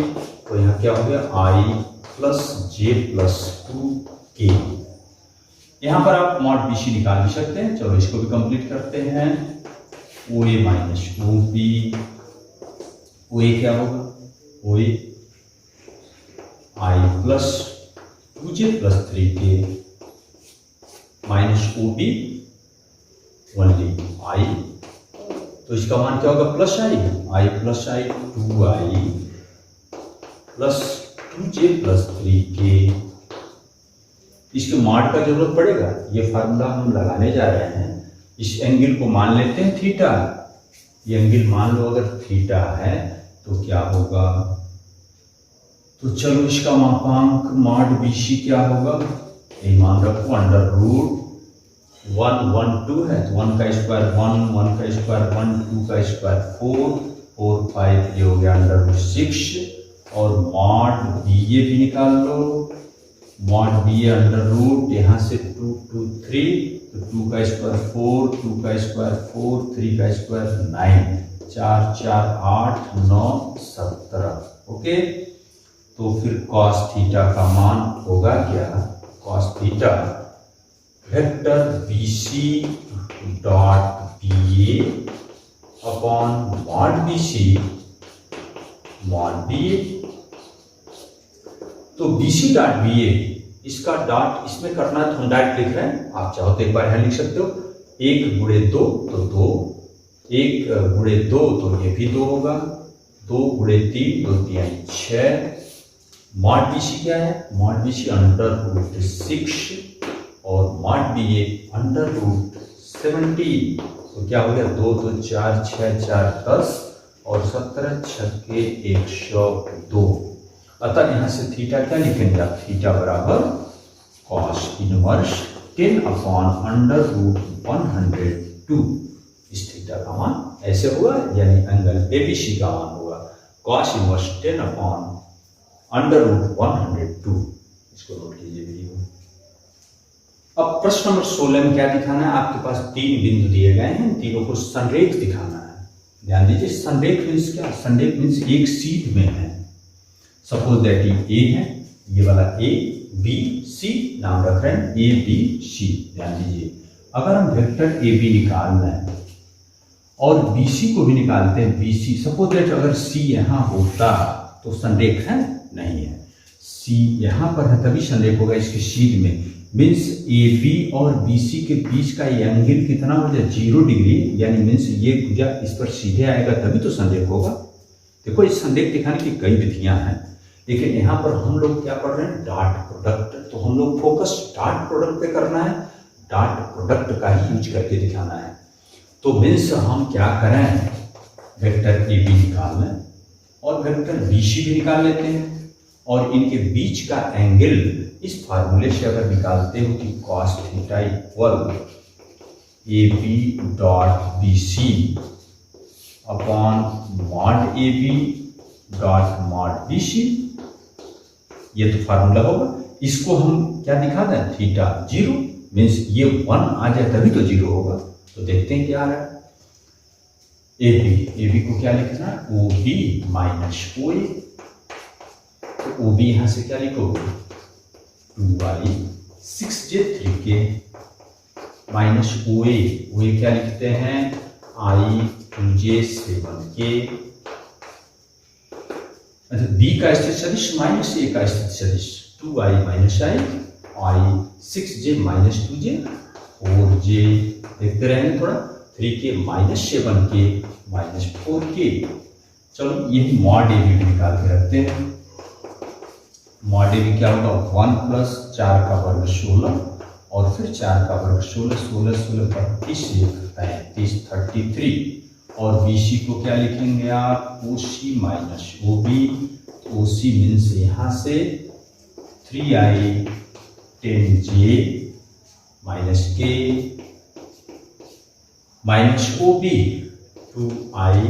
Speaker 1: तो यहाँ क्या हो गया, i plus J plus 2k। यहाँ पर आप मॉड BC निकाल भी सकते हैं। चलो इसको भी कंप्लीट करते हैं। OA माइनस OB, OA क्या होगा, OA i plus 2J plus 3k minus OB only i, तो इसका मान क्या होगा, plus i plus i 2i plus 2J plus 3k। इसके मॉड का जरूरत पड़ेगा, ये फार्मूला हम लगाने जा रहे हैं। इस एंगल को मान लेते हैं थीटा, ये एंगल मान लो अगर थीटा है तो क्या होगा, तो चलो इसका मापांक मॉड BC क्या होगा, ये मान रखो अंडर रूट 1 1 2 है तो 1 का स्क्वायर 1, 1 का स्क्वायर 1, 2 का स्क्वायर 4, 4 5 ये हो गया अंडर रूट 6 और मॉड BA भी निकाल लो, मॉड BA अंडर रूट यहाँ से 2 2 3 तो 2 का स्क्वायर 4, 2 का स्क्वायर 4, 3 का स्क्वायर 9, 4 4 8 9 17। ओके, तो फिर कॉस थीटा का मान होगा क्या, cos theta vector BC dot BA upon mod BC mod BA। तो BC डॉट BA इसका डॉट इसमें करना है तो हम डायरेक्ट लिख रहे हैं, आप चाहो तो एक बार यहाँ लिख सकते हो, 1 गुणे 2 तो 2, 1 गुणे 2 तो ये भी 2 होगा, 2 गुणे 3 2 3 6। मॉड BC क्या है, मॉड BC अंडर रूट 6 और मॉड BA अंडर रूट 70। तो क्या हो गया, 2 2 4 6 4 10 और 17 छक्के 102। अतः यहाँ से थीटा क्या लिखेंगे आप, थीटा बराबर cos inverse 10 upon under root 102। इस थीटा का मान ऐसे हुआ, यानी एंगल ABC का मान होगा cos inverse 10 upon under root 102। इसको नोट कीजिए वीडियो। अब प्रश्न नंबर 16 में क्या दिखाना है, आपके पास 3 बिंदु दिए गए हैं, तीनों को संरेख दिखाना है। ध्यान दीजिए, संरेख मीन्स क्या, संरेख मीन्स एक सीध में है। सपोज दैट ये A है, ये वाला A B C नाम रख रहे हैं, A B C। ध्यान दीजिए, अगर हम वेक्टर AB निकालना है और BC को भी निकालते हैं, BC सपोज दैट अगर C यहाँ होता तो संरेख है, नहीं है, C यहाँ पर है तभी संरेख होगा इसके सीध में। मीन्स AB और BC के बीच का ये एंगल कितना हो जाए, 0 डिग्री, यानी मीन्स ये भुजा इस पर सीधे आएगा तभी तो संरेख होगा। देखो, इस संरेख दिखाने की कई विधियां हैं, लेकिन यहाँ पर हम लोग क्या पढ़ रहे हैं, डॉट प्रोडक्ट। तो हम लोग फोकस डॉट प्रोडक्ट पे करना है, डॉट प्रोडक्ट का ही यूज करके दिखाना है। तो मीन्स हम क्या करें, वेक्टर AB निकाल लें और वेक्टर BC भी निकाल लेते हैं, और इनके बीच का एंगल इस फार्मूले से अगर निकालते हो कि cos theta equal AB dot BC upon mod AB dot mod BC, ये तो फार्मूला होगा। इसको हम क्या दिखा दें, थीटा 0, मीन्स ये 1 आ जाए तभी तो 0 होगा। तो देखते हैं क्या आ रहा है, AB को क्या लिखना है, OB माइनस OA। तो OB यहां से क्या लिखोगे, 2y 6j 3k minus OA क्या लिखते हैं, I 2j 7k। अच्छा, B का स्थित सदिश माइनस A का स्थित सदिश, 2y minus I 6j minus 2j 4j। देखते रहेंगे थोड़ा, 3k minus 7k minus 4k। चलो, यही मॉड AB भी निकाल के रखते हैं। मॉड AB क्या होगा, 1 प्लस 4 का वर्ग 16 और फिर 4 का वर्ग 16, 16 16 32 35 33। और BC को क्या लिखेंगे आप, OC minus OB। OC means यहाँ से 3i 10j minus k minus OB 2i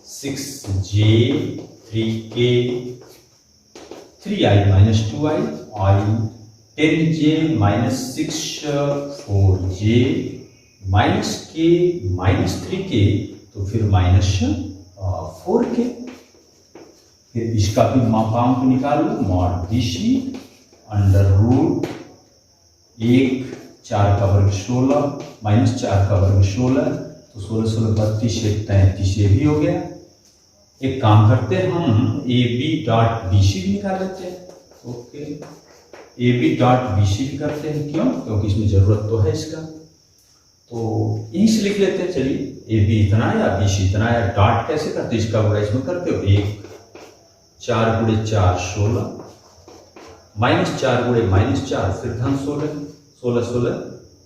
Speaker 1: 6j 3k 3i minus 2i I 10j minus 6 4j minus k minus 3k, तो फिर माइनस 4k। फिर इसका भी मापांक निकाल लो, मॉड BC अंडर रूट 1 4 का वर्ग 16 माइनस 4 का वर्ग 16, तो 16 16 32 33 ये भी हो गया। एक काम करते हैं, हम AB डॉट BC भी निकाल लेते हैं। ओके, AB डॉट BC भी करते हैं, क्यों, क्योंकि इसमें जरूरत तो है इसका, तो यहीं से लिख लेते हैं। चलिए, AB इतना या BC इतना या डॉट कैसे करते हैं, इसका बड़ा इसमें करते हो, 1 4 गुणे 4 16 माइनस 4 गुणे माइनस 4 फिर धन 16 16 16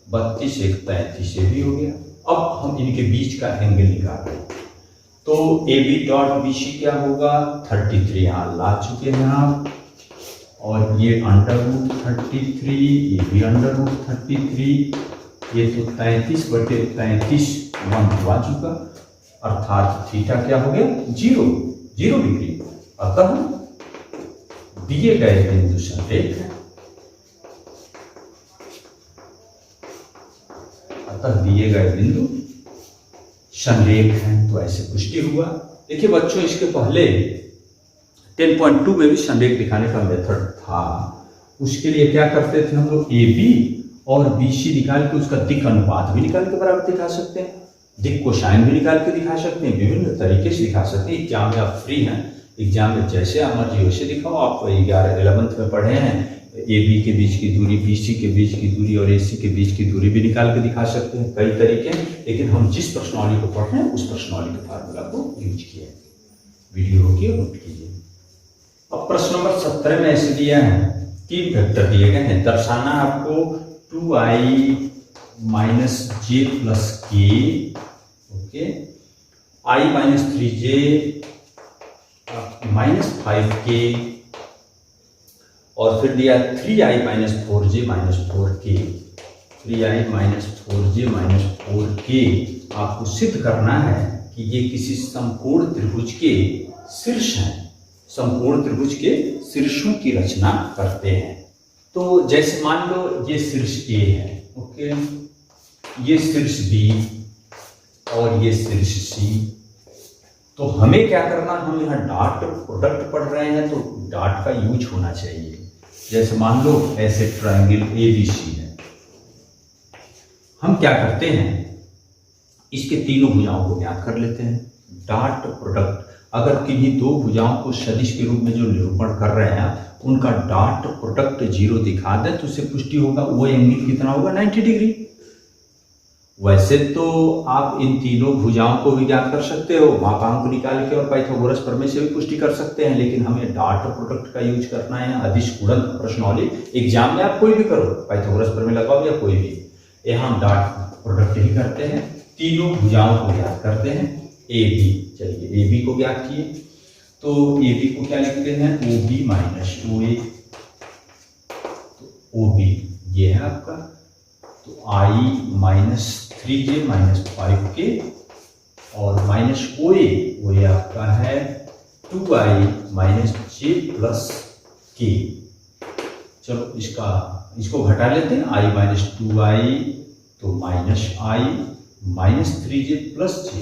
Speaker 1: 32 1 33 ये भी हो गया। अब हम इनके बीच का एंगल निकाल रहे हैं, तो A B dot B C क्या होगा 33, यहाँ ला चुके हैं आप, और ये √33, ये भी √33, ये तो 33/33 1 हुआ चुका, अर्थात थीटा क्या हो गया 0 डिग्री। अतः दिए गए बिंदु संरेख है, अतः दिए गए बिंदु संरेख है। तो ऐसे पुष्टि हुआ। देखिए बच्चों, इसके पहले 10.2 में भी संरेख दिखाने का मेथड था। उसके लिए क्या करते थे हम लोग, ए बी और बी सी निकाल के उसका दिक् अनुपात भी निकाल के बराबर दिखा सकते हैं, दिक् कोसाइन भी निकाल के दिखा सकते हैं, विभिन्न तरीके से दिखा सकते हैं। एग्जाम में आप फ्री हैं, एग्जाम में जैसे मर्जी वैसे दिखाओ। आप 11th में पढ़े हैं, ए बी के बीच की दूरी, बी सी के बीच की दूरी और ए सी के बीच की दूरी भी निकाल के दिखा सकते हैं, कई तरीके। लेकिन हम जिस प्रश्नावली को पढ़ रहे हैं उस प्रश्नावली के फार्मूला को यूज किया। वीडियो होगी और नोट कीजिए। अब प्रश्न नंबर 17 में ऐसे दिया है, 3 वेक्टर दिए गए हैं, दर्शाना आपको 2i - j + k, okay, i - 3j -5k, और फिर दिया 3i - 4j - 4k, 3i - 4j - 4k। आपको सिद्ध करना है कि ये किसी समकोण त्रिभुज के शीर्ष हैं, समकोण त्रिभुज के शीर्षों की रचना करते हैं। तो जैसे मान लो ये शीर्ष ए है, ओके, ये शीर्ष बी और ये शीर्ष सी। तो हमें क्या करना, हम यहाँ डॉट प्रोडक्ट पढ़ रहे हैं तो डॉट का यूज होना चाहिए। जैसे मान लो ऐसे ट्रायंगल ए बी सी है, हम क्या करते हैं, इसके तीनों भुजाओं को ज्ञात कर लेते हैं। डॉट प्रोडक्ट, अगर किन्हीं दो भुजाओं को सदिश के रूप में जो निरूपण कर रहे हैं उनका डॉट प्रोडक्ट 0 दिखा दें तो उससे पुष्टि होगा। वो एंगल कितना होगा 90 डिग्री। वैसे तो आप इन तीनों भुजाओं को भी ज्ञात कर सकते हो मापांक निकाल के, और पाइथागोरस प्रमेय से भी पुष्टि कर सकते हैं, लेकिन हमें डॉट प्रोडक्ट का यूज करना है। अदिश गुणन प्रश्नावली एग्जाम में आप कोई भी करो, पाइथागोरस प्रमेय लगाओ या कोई भी, यहाँ हम डॉट प्रोडक्ट ही करते हैं। तीनों भुजाओं को ज्ञात करते हैं। ए बी, चलिए ए बी को ज्ञात किए, तो ए बी को क्या लिखते हैं, ओ बी - ओ ए, तो ओ बी ये है आपका, तो i - 3j - 5k, और ओ ए आपका है 2i - j + k। चलो इसको घटा लेते हैं, i - 2i तो -i - 3j + j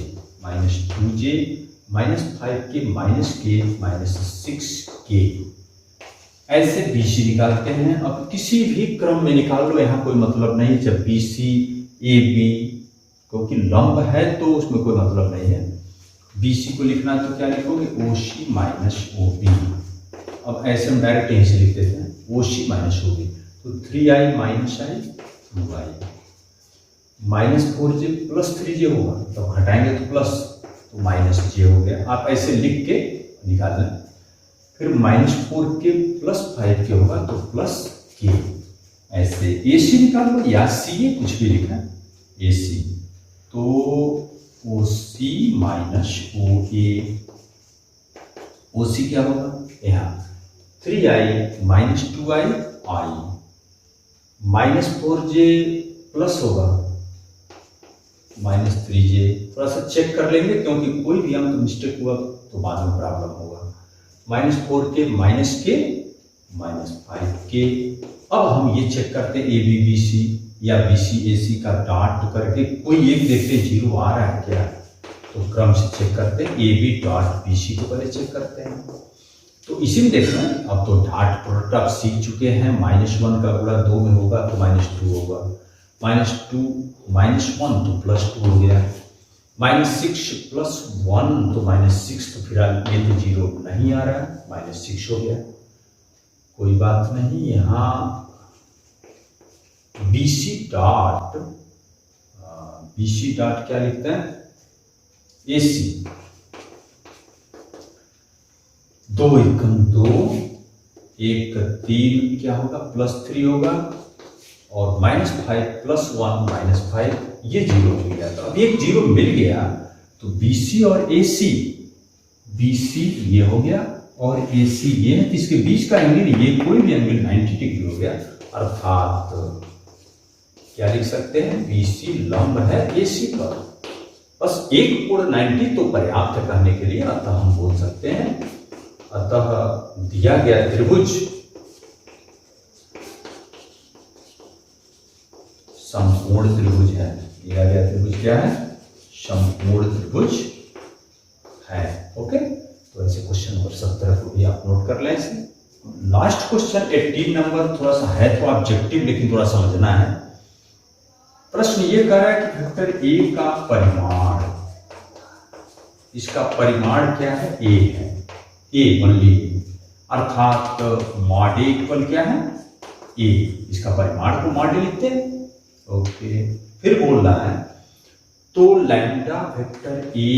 Speaker 1: -2j -5k -k -6k। ऐसे BC निकालते हैं। अब किसी भी क्रम में निकाल लो, यहाँ कोई मतलब नहीं। जब BC AB क्योंकि लंब है तो उसमें कोई मतलब नहीं है। BC को लिखना तो क्या लिखोगे, OC - OB। अब ऐसे हम डायरेक्ट यहीं से लिख देते हैं, OC - OB, तो 3i - i 2i -4j + 3j होगा, तो घटाएंगे तो प्लस, तो -j हो गया। आप ऐसे लिख के निकाल लें। फिर -4k + 5k होगा तो +k। ऐसे AC निकाल लो या CA, कुछ भी लिखना है, AC तो OC - OA, OC क्या होगा, यहाँ 3i - 2i i -4j plus होगा -3j। थोड़ा सा चेक कर लेंगे क्योंकि कोई भी अंक मिस्टेक हुआ तो बाद में प्रॉब्लम होगा। -4k -k -5k। अब हम ये चेक करते हैं ABBC या BCAC का डॉट करके कोई एक देखते हैं 0 आ रहा है क्या, तो क्रम से चेक करते हैं। AB डॉट BC को पहले चेक करते हैं। तो इसी में देखना है, अब तो डॉट प्रोडक्ट आप सीख चुके हैं। -1 का गुणा 2 में होगा तो -2 होगा, -2 -1 तो +2 हो गया, -6 + 1 तो -6, तो फिर ये तो 0 नहीं आ रहा है, -6 हो गया। कोई बात नहीं, यहाँ BC डॉट क्या लिखते हैं, AC 2 एकम 2, 1 3 क्या होगा, +3 होगा, और -5 + 1 -5, ये 0 मिल गया। तो अब एक 0 मिल गया तो BC और AC, BC ये हो गया और AC ये है, तो इसके बीच का एंगल, ये कोई भी एंगल 90 डिग्री हो गया, अर्थात क्या लिख सकते हैं, BC लंब है AC पर। बस एक कोण 90 तो पर्याप्त कहने के लिए, अतः हम बोल सकते हैं, अतः दिया गया त्रिभुज समपूर्ण त्रिभुज है। दिया गया त्रिभुज क्या है, समपूर्ण त्रिभुज है। ओके, तो ऐसे क्वेश्चन नंबर 17 को भी आप नोट कर लें। इसे लास्ट क्वेश्चन 18 नंबर थोड़ा सा है तो ऑब्जेक्टिव, लेकिन थोड़ा समझना है। प्रश्न ये कह रहा है कि वेक्टर A का परिमाण, इसका परिमाण क्या है, A है, A ओनली, अर्थात मॉड A इक्वल क्या है, A, इसका परिमाण को मॉड A लिखते हैं। ओके, फिर बोल रहा है तो लैम्डा वेक्टर A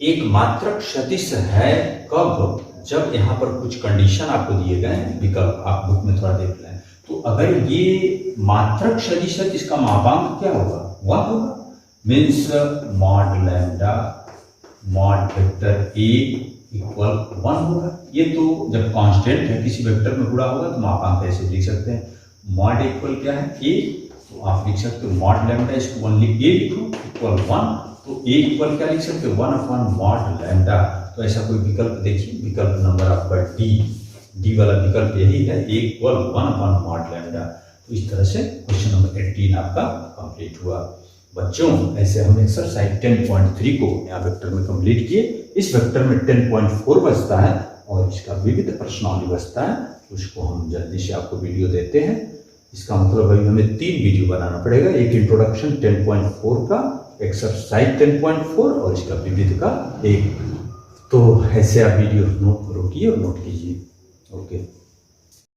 Speaker 1: एक मात्रक सदिश है कब, जब यहां पर कुछ कंडीशन आपको दिए गए हैं, विकल्प आप बुक में थोड़ा देख लें। तो अगर ये मात्रक सदिश है तो इसका मापांक क्या होगा, 1 होगा, means mod lambda mod vector A equal 1 होगा। ये तो जब कांस्टेंट है किसी वेक्टर में गुणा होगा तो मापांक ऐसे लिख सकते हैं, मॉड इक्वल क्या है, A, तो आप लिख सकते हो मॉड लैम्डा, इसको ओनली A लिखो इक्वल 1, तो A इक्वल क्या लिख सकते हो, 1 अपॉन मॉड लैम्डा। तो ऐसा कोई विकल्प देखिए, विकल्प नंबर आपका डी वाला विकल्प यही है, A equal 1 upon mod lambda. तो इस तरह से क्वेश्चन नंबर 18 आपका कंप्लीट हुआ। बच्चों, ऐसे हम एक्सरसाइज 10.3 को यहाँ वेक्टर में कंप्लीट किए। इस वेक्टर में 10.4 बचता है और इसका विविध प्रश्नावली बचता है, उसको हम जल्दी से आपको वीडियो देते हैं। इसका मतलब अभी हमें 3 वीडियो बनाना पड़ेगा, एक इंट्रोडक्शन 10.4 का, एक्सरसाइज 10.4 और इसका विविध का एक। तो ऐसे आप वीडियो नोट रोकिए और नोट कीजिए। ओके।